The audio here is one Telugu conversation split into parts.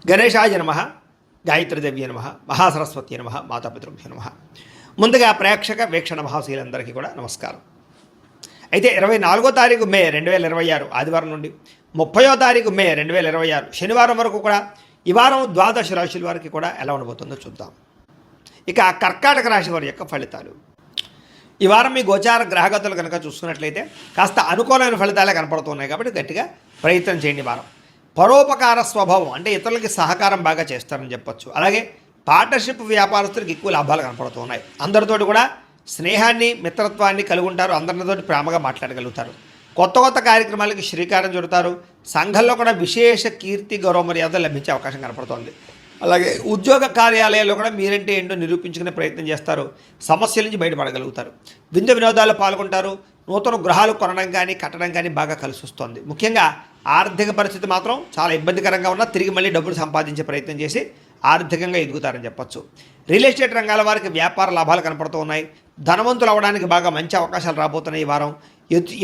గణేశాయ నమః, గాయత్రీదేవ్య నమః, మహాసరస్వతి నమః, మాతాపితృభ్యో నమః. ముందుగా ప్రేక్షక వీక్షణ మహాశీలందరికీ కూడా నమస్కారం. అయితే 24వ తారీఖు మే 2026 ఆదివారం నుండి 30వ తారీఖు మే 2026 శనివారం వరకు కూడా ఈ వారం ద్వాదశ రాశుల వారికి కూడా ఎలా ఉండబోతుందో చూద్దాం. ఇక కర్కాటక రాశి వారి యొక్క ఫలితాలు. ఈ వారం మీ గోచార గ్రహగతులు కనుక చూసుకున్నట్లయితే కాస్త అనుకూలమైన ఫలితాలే కనపడుతున్నాయి కాబట్టి గట్టిగా ప్రయత్నం చేయండి. వారం పరోపకార స్వభావం అంటే ఇతరులకి సహకారం బాగా చేస్తారని చెప్పొచ్చు. అలాగే పార్ట్నర్షిప్ వ్యాపారస్తులకు ఎక్కువ లాభాలు కనపడుతున్నాయి. అందరితోటి కూడా స్నేహాన్ని మిత్రత్వాన్ని కలిగి ఉంటారు. అందరితోటి ప్రేమగా మాట్లాడగలుగుతారు. కొత్త కొత్త కార్యక్రమాలకి శ్రీకారం చుడతారు. సంఘంలో కూడా విశేష కీర్తి గౌరవ మర్యాదలు లభించే అవకాశం కనపడుతోంది. అలాగే ఉద్యోగ కార్యాలయాల్లో కూడా మీరంటే ఏంటో నిరూపించుకునే ప్రయత్నం చేస్తారు. సమస్యల నుంచి బయటపడగలుగుతారు. విందు వినోదాల్లో పాల్గొంటారు. నూతన గృహాలు కొనడం కానీ కట్టడం కానీ బాగా కలిసి వస్తుంది. ముఖ్యంగా ఆర్థిక పరిస్థితి మాత్రం చాలా ఇబ్బందికరంగా ఉన్నా తిరిగి మళ్ళీ డబ్బులు సంపాదించే ప్రయత్నం చేసి ఆర్థికంగా ఎదుగుతారని చెప్పొచ్చు. రియల్ ఎస్టేట్ రంగాల వారికి వ్యాపార లాభాలు కనపడుతూ ఉన్నాయి. ధనవంతులు అవ్వడానికి బాగా మంచి అవకాశాలు రాబోతున్నాయి. ఈ వారం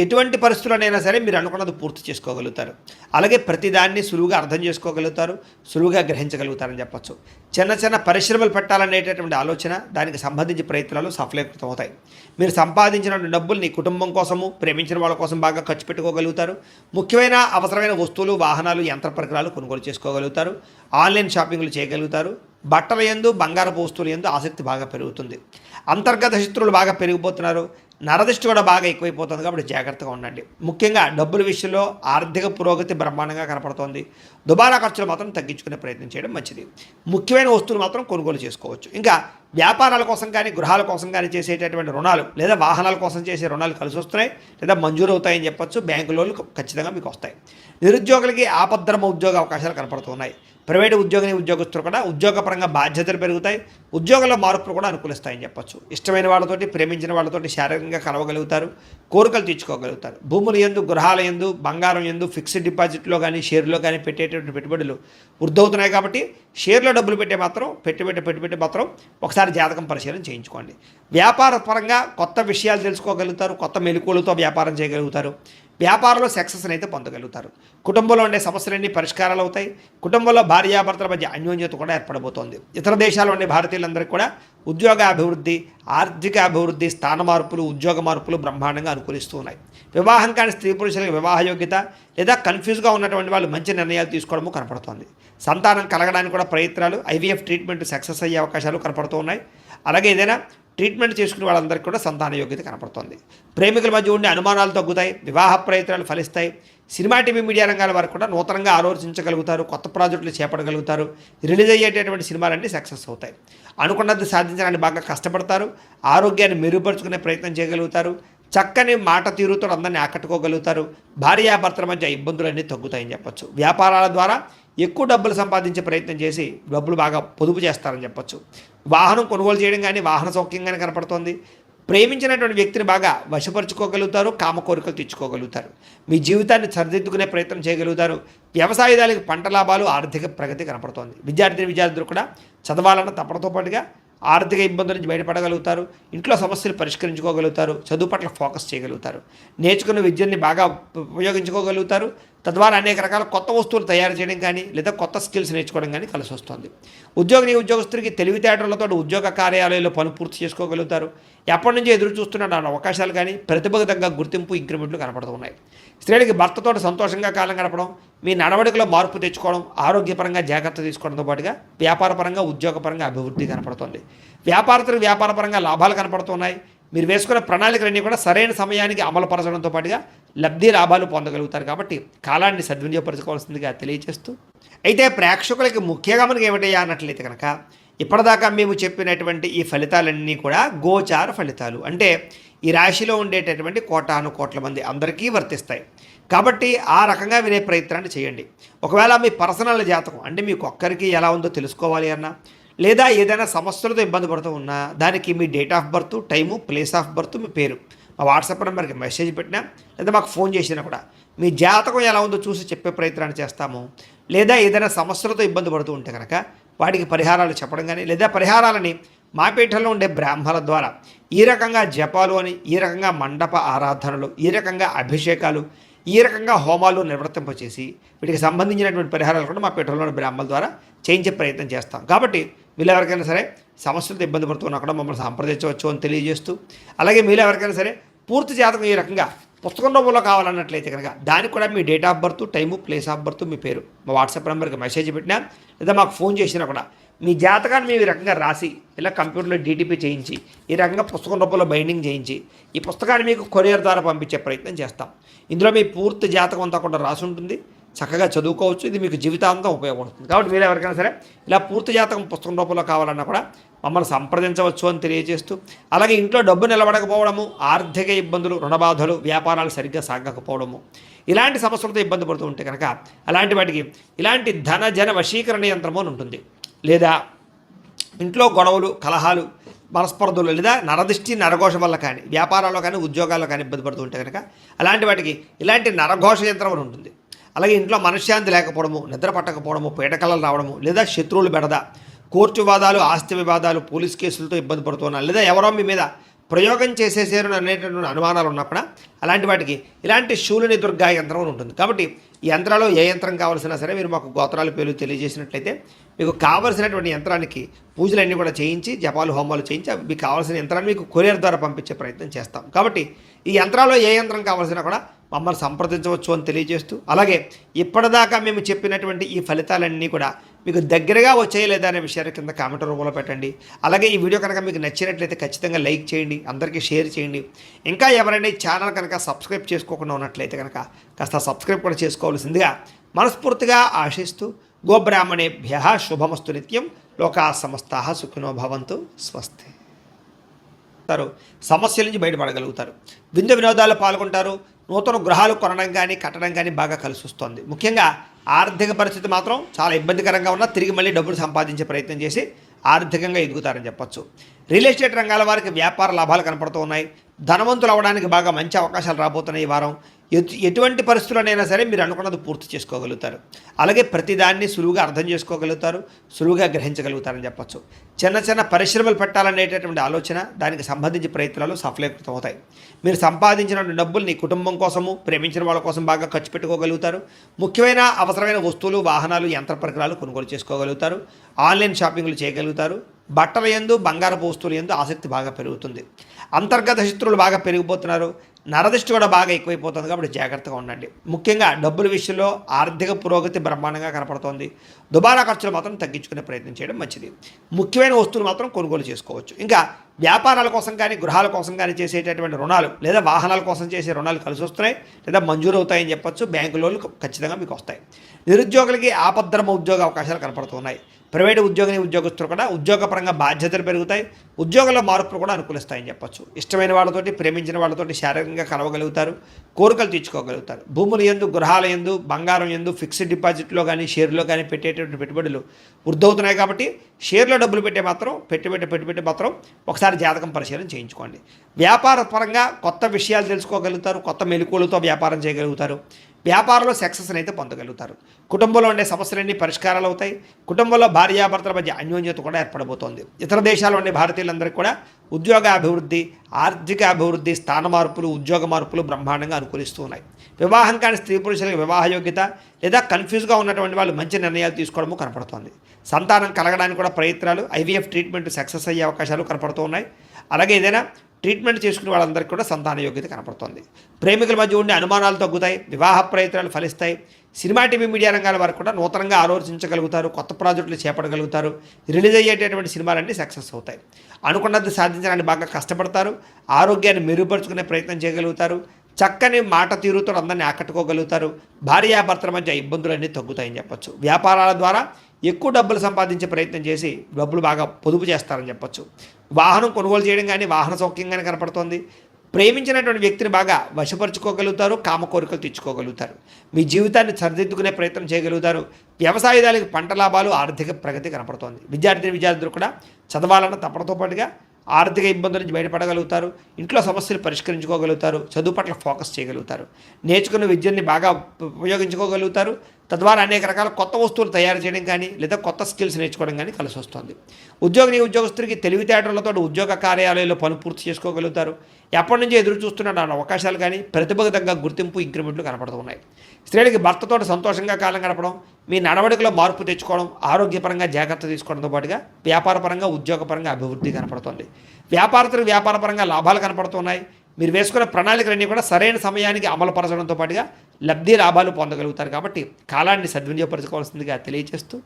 ఎటువంటి పరిస్థితుల్లోనైనా సరే మీరు అనుకున్నది పూర్తి చేసుకోగలుగుతారు. అలాగే ప్రతిదాన్ని సులువుగా అర్థం చేసుకోగలుగుతారు, సులువుగా గ్రహించగలుగుతారని చెప్పొచ్చు. చిన్న చిన్న పరిశ్రమలు పెట్టాలనేటటువంటి ఆలోచన, దానికి సంబంధించి ప్రయత్నాలు సఫలీకృతం అవుతాయి. మీరు సంపాదించిన డబ్బుల్ని కుటుంబం కోసము, ప్రేమించిన వాళ్ళ కోసం బాగా ఖర్చు పెట్టుకోగలుగుతారు. ముఖ్యమైన అవసరమైన వస్తువులు, వాహనాలు, యంత్ర పరికరాలు కొనుగోలు చేసుకోగలుగుతారు. ఆన్లైన్ షాపింగ్లు చేయగలుగుతారు. బట్టల యందు, బంగారపు వస్తువుల యందు ఆసక్తి బాగా పెరుగుతుంది. అంతర్గత శత్రువులు బాగా పెరిగిపోతున్నారు. నరదిష్టి కూడా బాగా ఎక్కువైపోతుంది కాబట్టి జాగ్రత్తగా ఉండండి. ముఖ్యంగా డబ్బుల విషయంలో ఆర్థిక పురోగతి బ్రహ్మాండంగా కనపడుతోంది. దుబారా ఖర్చులు మాత్రం తగ్గించుకునే ప్రయత్నం చేయడం మంచిది. ముఖ్యమైన వస్తువులు మాత్రం కొనుగోలు చేసుకోవచ్చు. ఇంకా వ్యాపారాల కోసం కానీ గృహాల కోసం కానీ చేసేటటువంటి రుణాలు లేదా వాహనాల కోసం చేసే రుణాలు కలిసి వస్తున్నాయి లేదా మంజూరు అవుతాయని చెప్పొచ్చు. బ్యాంకు లోన్లు ఖచ్చితంగా మీకు వస్తాయి. నిరుద్యోగులకి ఆపద్ధర్మ ఉద్యోగ అవకాశాలు కనపడుతున్నాయి. ప్రైవేటు ఉద్యోగస్తులు కూడా ఉద్యోగపరంగా బాధ్యతలు పెరుగుతాయి. ఉద్యోగంలో మార్పులు కూడా అనుకూలిస్తాయని చెప్పొచ్చు. ఇష్టమైన వాళ్ళతోటి, ప్రేమించిన వాళ్ళతోటి శారీరకంగా కలవగలుగుతారు. కోరికలు తీర్చుకోగలుగుతారు. భూముల యందు, గృహాల యందు, బంగారం యందు, ఫిక్స్డ్ డిపాజిట్లో కానీ షేర్లో కానీ పెట్టేటువంటి పెట్టుబడులు వృద్ధవుతున్నాయి కాబట్టి షేర్లో డబ్బులు పెట్టుబడి మాత్రం ఒకసారి జాతకం పరిశీలన చేయించుకోండి. వ్యాపార పరంగా కొత్త విషయాలు తెలుసుకోగలుగుతారు. కొత్త మెలకువలతో వ్యాపారం చేయగలుగుతారు. వ్యాపారంలో సక్సెస్ని అయితే పొందగలుగుతారు. కుటుంబంలో ఉండే సమస్యలన్నీ పరిష్కారాలు అవుతాయి. కుటుంబంలో భార్యాభర్తల మధ్య అన్యోన్యత కూడా ఏర్పడబోతోంది. ఇతర దేశాల్లో ఉండే భారతీయులందరికీ కూడా ఉద్యోగ అభివృద్ధి, ఆర్థిక అభివృద్ధి, స్థాన మార్పులు, ఉద్యోగ మార్పులు బ్రహ్మాండంగా అనుకూలిస్తూ ఉన్నాయి. వివాహం కాని స్త్రీ పురుషులకు వివాహ యోగ్యత లేదా కన్ఫ్యూజ్గా ఉన్నటువంటి వాళ్ళు మంచి నిర్ణయాలు తీసుకోవడము కనపడుతోంది. సంతానం కలగడానికి కూడా ప్రయత్నాలు, ఐవీఎఫ్ ట్రీట్మెంట్ సక్సెస్ అయ్యే అవకాశాలు కనపడుతూ ఉన్నాయి. అలాగే ఏదైనా ట్రీట్మెంట్ చేసుకునే వాళ్ళందరికీ కూడా సంతాన యోగ్యత కనపడుతుంది. ప్రేమికుల మధ్య ఉండే అనుమానాలు తగ్గుతాయి. వివాహ ప్రయత్నాలు ఫలిస్తాయి. సినిమా, టీవీ, మీడియా రంగాల వారు కూడా నూతనంగా ఆలోచించగలుగుతారు. కొత్త ప్రాజెక్టులు చేపట్టగలుగుతారు. రిలీజ్ అయ్యేటటువంటి సినిమాలన్నీ సక్సెస్ అవుతాయి. అనుకున్నది సాధించడానికి బాగా కష్టపడతారు. ఆరోగ్యాన్ని మెరుగుపరుచుకునే ప్రయత్నం చేయగలుగుతారు. చక్కని మాట తీరుతో అందరినీ ఆకట్టుకోగలుగుతారు. భార్యాభర్తల మధ్య ఇబ్బందులన్నీ తగ్గుతాయని చెప్పొచ్చు. వ్యాపారాల ద్వారా ఎక్కువ డబ్బులు సంపాదించే ప్రయత్నం చేసి డబ్బులు బాగా పొదుపు చేస్తారని చెప్పొచ్చు. వాహనం కొనుగోలు చేయడం కానీ వాహన సౌఖ్యంగానే కనపడుతోంది. ప్రేమించినటువంటి వ్యక్తిని బాగా వశపరుచుకోగలుగుతారు. కామ కోరికలు తెచ్చుకోగలుగుతారు. మీ జీవితాన్ని సరిదిద్దుకునే ప్రయత్నం చేయగలుగుతారు. వ్యవసాయదారులకు పంట లాభాలు, ఆర్థిక ప్రగతి కనపడుతోంది. విద్యార్థులు కూడా చదవాలన్న తప్పడంతో పాటుగా ఆర్థిక ఇబ్బందుల నుంచి బయటపడగలుగుతారు. ఇంట్లో సమస్యలు పరిష్కరించుకోగలుగుతారు. చదువు పట్ల ఫోకస్ చేయగలుగుతారు. నేర్చుకున్న విద్యని బాగా ఉపయోగించుకోగలుగుతారు. తద్వారా అనేక రకాల కొత్త వస్తువులు తయారు చేయడం కానీ లేదా కొత్త స్కిల్స్ నేర్చుకోవడం కానీ కలిసి వస్తుంది. ఉద్యోగస్తుడికి తెలివితేటలతో ఉద్యోగ కార్యాలయాల్లో పనులు పూర్తి చేసుకోగలుగుతారు. ఎప్పటి నుంచో ఎదురు చూస్తున్న అవకాశాలు కానీ ప్రతిభకు తగ్గ గుర్తింపు, ఇంక్రిమెంట్లు కనపడుతున్నాయి. స్త్రీలకి భర్తతో సంతోషంగా కాలం గడపడం, మీ నడవడికలో మార్పు తెచ్చుకోవడం, ఆరోగ్యపరంగా జాగ్రత్త తీసుకోవడంతో పాటుగా వ్యాపారపరంగా, ఉద్యోగపరంగా అభివృద్ధి కనపడుతుంది. వ్యాపారపరంగా లాభాలు కనపడుతున్నాయి. మీరు వేసుకున్న ప్రణాళికలన్నీ కూడా సరైన సమయానికి అమలుపరచడంతో పాటుగా లబ్ధి లాభాలు పొందగలుగుతారు. కాబట్టి కాలాన్ని సద్వినియోగపరచుకోవాల్సిందిగా తెలియజేస్తూ, అయితే ప్రేక్షకులకి ముఖ్యంగా మనకి ఏమిటయ్యా అన్నట్లయితే కనుక ఇప్పటిదాకా మేము చెప్పినటువంటి ఈ ఫలితాలన్నీ కూడా గోచార ఫలితాలు. అంటే ఈ రాశిలో ఉండేటటువంటి కోటాను కోట్ల మంది అందరికీ వర్తిస్తాయి. కాబట్టి ఆ రకంగా వినే ప్రయత్నాన్ని చేయండి. ఒకవేళ మీ పర్సనల్ జాతకం అంటే మీకు ఒక్కరికి ఎలా ఉందో తెలుసుకోవాలి అన్నా, లేదా ఏదైనా సమస్యలతో ఇబ్బంది పడుతూ ఉన్నా దానికి మీ date of birth, time, place of birth, మీ పేరు మా వాట్సాప్ నెంబర్కి మెసేజ్ పెట్టినా లేదా మాకు ఫోన్ చేసినా కూడా మీ జాతకం ఎలా ఉందో చూసి చెప్పే ప్రయత్నాన్ని చేస్తాము. లేదా ఏదైనా సమస్యలతో ఇబ్బంది పడుతూ ఉంటే కనుక వాటికి పరిహారాలు చెప్పడం కానీ లేదా పరిహారాలని మా పీఠంలో ఉండే బ్రాహ్మణుల ద్వారా ఈ రకంగా జపాలు అని, ఈ రకంగా మండప ఆరాధనలు, ఈ రకంగా అభిషేకాలు, ఈ రకంగా హోమాలు నిర్వర్తింపచేసి వీటికి సంబంధించినటువంటి పరిహారాలు కూడా మా పెట్రోల్ బ్రాహ్మణుల ద్వారా చేయించే ప్రయత్నం చేస్తాం. కాబట్టి మీరు ఎవరికైనా సరే సమస్యలతో ఇబ్బంది పడుతున్నా కూడా మమ్మల్ని సంప్రదించవచ్చు అని తెలియజేస్తూ, అలాగే మీరు ఎవరికైనా సరే పూర్తి జాతకం ఈ రకంగా పుస్తకం రూపంలో కావాలన్నట్లయితే కనుక దానికి కూడా మీ date of birth, time, place of birth, మీ పేరు మా వాట్సాప్ నెంబర్కి మెసేజ్ పెట్టినా లేదా మాకు ఫోన్ చేసినా కూడా మీ జాతకాన్ని మేము ఈ రకంగా రాసి ఇలా కంప్యూటర్లో డీటీపీ చేయించి ఈ రకంగా పుస్తకం రూపంలో బైండింగ్ చేయించి ఈ పుస్తకాన్ని మీకు కొరియర్ ద్వారా పంపించే ప్రయత్నం చేస్తాం. ఇందులో మీ పూర్తి జాతకం అంతా కూడా రాసి ఉంటుంది. చక్కగా చదువుకోవచ్చు. ఇది మీకు జీవితాంతం ఉపయోగపడుతుంది. కాబట్టి మీరు ఎవరికైనా సరే ఇలా పూర్తి జాతకం పుస్తకం రూపంలో కావాలన్నా కూడా మమ్మల్ని సంప్రదించవచ్చు అని తెలియజేస్తూ, అలాగే ఇంట్లో డబ్బు నిలబడకపోవడము, ఆర్థిక ఇబ్బందులు, రుణబాధలు, వ్యాపారాలు సరిగ్గా సాగకపోవడము, ఇలాంటి సమస్యలతో ఇబ్బంది పడుతూ ఉంటే కనుక అలాంటి వాటికి ఇలాంటి ధన జన వశీకరణ యంత్రము అని ఉంటుంది. లేదా ఇంట్లో గొడవలు, కలహాలు, మనస్పర్ధలు లేదా నరదిష్టి, నరఘోష వల్ల కానీ వ్యాపారాల్లో కానీ ఉద్యోగాల్లో కానీ ఇబ్బంది పడుతూ ఉంటే కనుక అలాంటి వాటికి ఇలాంటి నరఘోష యంత్రం అని ఉంటుంది. అలాగే ఇంట్లో మనశ్శాంతి లేకపోవడము, నిద్ర పట్టకపోవడము, పీడకలలు రావడము, లేదా శత్రువులు బెడద, కోర్టు వివాదాలు, ఆస్తి వివాదాలు, పోలీస్ కేసులతో ఇబ్బంది పడుతున్నారు, లేదా ఎవరో మీ మీద ప్రయోగం చేసేసారు అనేటటువంటి అనుమానాలు ఉన్నప్పుడు అలాంటి వాటికి ఇలాంటి శూలిని దుర్గా యంత్రం అని ఉంటుంది. కాబట్టి ఈ యంత్రాల్లో ఏ యంత్రం కావాల్సినా సరే మీరు మాకు గోత్రాల పేర్లు తెలియజేసినట్లయితే మీకు కావలసినటువంటి యంత్రానికి పూజలన్నీ కూడా చేయించి, జపాలు, హోమాలు చేయించి మీకు కావాల్సిన యంత్రాన్ని మీకు కొరియర్ ద్వారా పంపించే ప్రయత్నం చేస్తాం. కాబట్టి ఈ యంత్రాల్లో ఏ యంత్రం కావాల్సినా కూడా మమ్మల్ని సంప్రదించవచ్చు అని తెలియజేస్తూ, అలాగే ఇప్పటిదాకా మేము చెప్పినటువంటి ఈ ఫలితాలన్నీ కూడా మీకు దగ్గరగా వచ్చాయి లేదా అనే విషయాన్ని కింద కామెంట్ రూపంలో పెట్టండి. అలాగే ఈ వీడియో కనుక మీకు నచ్చినట్లయితే ఖచ్చితంగా లైక్ చేయండి, అందరికీ షేర్ చేయండి. ఇంకా ఎవరైనా ఈ ఛానల్ కనుక సబ్స్క్రైబ్ చేసుకోకుండా ఉన్నట్లయితే కనుక కాస్త సబ్స్క్రైబ్ కూడా చేసుకోవాల్సిందిగా మనస్ఫూర్తిగా ఆశిస్తూ, గోబ్రాహ్మణేభ్యః శుభమస్తు నిత్యం, లోకాః సమస్తాః సుఖినో భవంతు, స్వస్తి. సమస్యల నుంచి బయటపడగలుగుతారు. విందు వినోదాల్లో పాల్గొంటారు. నూతన గృహాలు కొనడం కానీ కట్టడం కానీ బాగా కలిసి వస్తుంది. ముఖ్యంగా ఆర్థిక పరిస్థితి మాత్రం చాలా ఇబ్బందికరంగా ఉన్నా తిరిగి మళ్ళీ డబ్బులు సంపాదించే ప్రయత్నం చేసి ఆర్థికంగా ఎదుగుతారని చెప్పచ్చు. రియల్ ఎస్టేట్ రంగాల వారికి వ్యాపార లాభాలు కనపడుతూ ఉన్నాయి. ధనవంతులు అవ్వడానికి బాగా మంచి అవకాశాలు రాబోతున్నాయి ఈ వారం. ఎటువంటి పరిస్థితుల్లోనైనా సరే మీరు అనుకున్నది పూర్తి చేసుకోగలుగుతారు. అలాగే ప్రతిదాన్ని సులువుగా అర్థం చేసుకోగలుగుతారు, సులువుగా గ్రహించగలుగుతారని చెప్పచ్చు. చిన్న చిన్న పరిశ్రమలు పెట్టాలనేటటువంటి ఆలోచన, దానికి సంబంధించి ప్రయత్నాలు సఫలీకృతం అవుతాయి. మీరు సంపాదించిన డబ్బుల్ని కుటుంబం కోసము, ప్రేమించిన వాళ్ళ కోసం బాగా ఖర్చు పెట్టుకోగలుగుతారు. ముఖ్యమైన అవసరమైన వస్తువులు, వాహనాలు, యంత్ర పరికరాలు కొనుగోలు చేసుకోగలుగుతారు. ఆన్లైన్ షాపింగ్లు చేయగలుగుతారు. బట్టల యందు, బంగారపు వస్తువుల యందు ఆసక్తి బాగా పెరుగుతుంది. అంతర్గత శత్రువులు బాగా పెరిగిపోతున్నారు. నరదిష్టి కూడా బాగా ఎక్కువైపోతుంది. కాబట్టి జాగ్రత్తగా ఉండండి. ముఖ్యంగా డబ్బుల విషయంలో ఆర్థిక పురోగతి బ్రహ్మాండంగా కనపడుతోంది. దుబారా ఖర్చులు మాత్రం తగ్గించుకునే ప్రయత్నం చేయడం మంచిది. ముఖ్యమైన వస్తువులు మాత్రం కొనుగోలు చేసుకోవచ్చు. ఇంకా వ్యాపారాల కోసం కానీ గృహాల కోసం కానీ చేసేటటువంటి రుణాలు లేదా వాహనాల కోసం చేసే రుణాలు కలిసి వస్తున్నాయి లేదా మంజూరు అవుతాయని చెప్పచ్చు. బ్యాంకు లోన్లు ఖచ్చితంగా మీకు వస్తాయి. నిరుద్యోగులకి ఆపద్ధర్మ ఉద్యోగ అవకాశాలు కనపడుతున్నాయి. ప్రైవేటు ఉద్యోగస్తులు కూడా ఉద్యోగపరంగా బాధ్యతలు పెరుగుతాయి. ఉద్యోగంలో మార్పులు కూడా అనుకూలిస్తాయని చెప్పచ్చు. ఇష్టమైన వాళ్ళతోటి, ప్రేమించిన వాళ్ళతోటి శారీరకంగా కలవగలుగుతారు, కోరికలు తీర్చుకోగలుగుతారు. భూముల యందు, గృహాల యందు, బంగారం యందు, ఫిక్స్డ్ డిపాజిట్లో కానీ షేర్లో కానీ పెట్టేటువంటి పెట్టుబడులు వృద్ధవుతున్నాయి. కాబట్టి షేర్లో డబ్బులు పెట్టి మాత్రం ఒకసారి జాతకం పరిశీలన చేయించుకోండి. వ్యాపార పరంగా కొత్త విషయాలు తెలుసుకోగలుగుతారు, కొత్త మెలకువలతో వ్యాపారం చేయగలుగుతారు. వ్యాపారంలో సక్సెస్ని అయితే పొందగలుగుతారు. కుటుంబంలో ఉండే సమస్యలన్నీ పరిష్కారాలు అవుతాయి. కుటుంబంలో భార్యాభర్తల మధ్య అన్యోన్యత కూడా ఏర్పడబోతోంది. ఇతర దేశాల్లో ఉండే భారతీయులందరికీ కూడా ఉద్యోగ అభివృద్ధి, ఆర్థిక అభివృద్ధి, స్థాన మార్పులు, ఉద్యోగ మార్పులు బ్రహ్మాండంగా అనుకూలిస్తూ ఉన్నాయి. వివాహం కాని స్త్రీ పురుషులకు వివాహ యోగ్యత లేదా కన్ఫ్యూజ్గా ఉన్నటువంటి వాళ్ళు మంచి నిర్ణయాలు తీసుకోవడము కనపడుతోంది. సంతానం కలగడానికి కూడా ప్రయత్నాలు, ఐవీఎఫ్ ట్రీట్మెంట్ సక్సెస్ అయ్యే అవకాశాలు కనపడుతూ ఉన్నాయి. అలాగే ఏదైనా ట్రీట్మెంట్ చేసుకునే వాళ్ళందరికీ కూడా సంతాన యోగ్యత కనపడుతుంది. ప్రేమికుల మధ్య ఉండే అనుమానాలు తగ్గుతాయి. వివాహ ప్రయత్నాలు ఫలిస్తాయి. సినిమా, టీవీ, మీడియా రంగాల వారు కూడా నూతనంగా ఆలోచించగలుగుతారు. కొత్త ప్రాజెక్టులు చేపట్టగలుగుతారు. రిలీజ్ అయ్యేటటువంటి సినిమాలన్నీ సక్సెస్ అవుతాయి. అనుకున్నది సాధించడానికి బాగా కష్టపడతారు. ఆరోగ్యాన్ని మెరుగుపరుచుకునే ప్రయత్నం చేయగలుగుతారు. చక్కని మాట తీరుతో అందరినీ ఆకట్టుకోగలుగుతారు. భార్యాభర్తల మధ్య ఇబ్బందులన్నీ తగ్గుతాయని చెప్పచ్చు. వ్యాపారాల ద్వారా ఎక్కువ డబ్బులు సంపాదించే ప్రయత్నం చేసి డబ్బులు బాగా పొదుపు చేస్తారని చెప్పచ్చు. వాహనం కొనుగోలు చేయడం కానీ వాహన సౌఖ్యం కానీ కనపడుతోంది. ప్రేమించినటువంటి వ్యక్తిని బాగా వశపరుచుకోగలుగుతారు. కామ కోరికలు తెచ్చుకోగలుగుతారు. మీ జీవితాన్ని సరిదిద్దుకునే ప్రయత్నం చేయగలుగుతారు. వ్యవసాయదారులకు పంట లాభాలు, ఆర్థిక ప్రగతి కనపడుతోంది. విద్యార్థులు కూడా చదవాలన్న తప్పడంతో పాటుగా ఆర్థిక ఇబ్బందుల నుంచి బయటపడగలుగుతారు. ఇంట్లో సమస్యలు పరిష్కరించుకోగలుగుతారు. చదువు పట్ల ఫోకస్ చేయగలుగుతారు. నేర్చుకున్న విద్యని బాగా ఉపయోగించుకోగలుగుతారు. తద్వారా అనేక రకాల కొత్త వస్తువులు తయారు చేయడం కానీ లేదా కొత్త స్కిల్స్ నేర్చుకోవడం కానీ కలిసి వస్తుంది. ఉద్యోగస్తుడికి తెలివితేటలతో ఉద్యోగ కార్యాలయంలో పనులు పూర్తి చేసుకోగలుగుతారు. ఎప్పటి నుంచో ఎదురు చూస్తున్న అవకాశాలు కానీ ప్రతిభకు తగ్గ గుర్తింపు ఇంక్రిమెంట్లు కనపడుతూ ఉన్నాయి. స్త్రీలకి భర్తతో సంతోషంగా కాలం గడపడం, మీ నడవడికలో మార్పు తెచ్చుకోవడం, ఆరోగ్యపరంగా జాగ్రత్త తీసుకోవడంతో పాటుగా వ్యాపారపరంగా ఉద్యోగపరంగా అభివృద్ధి కనపడుతుంది. వ్యాపారస్తులకు వ్యాపారపరంగా లాభాలు కనపడుతున్నాయి. మీరు వేసుకున్న ప్రణాళికలన్నీ కూడా సరైన సమయానికి అమలుపరచడంతో పాటుగా లబ్ధి లాభాలు పొందగలుగుతారు. కాబట్టి కాలాన్ని సద్వినియోగపరచుకోవాల్సిందిగా తెలియజేస్తూ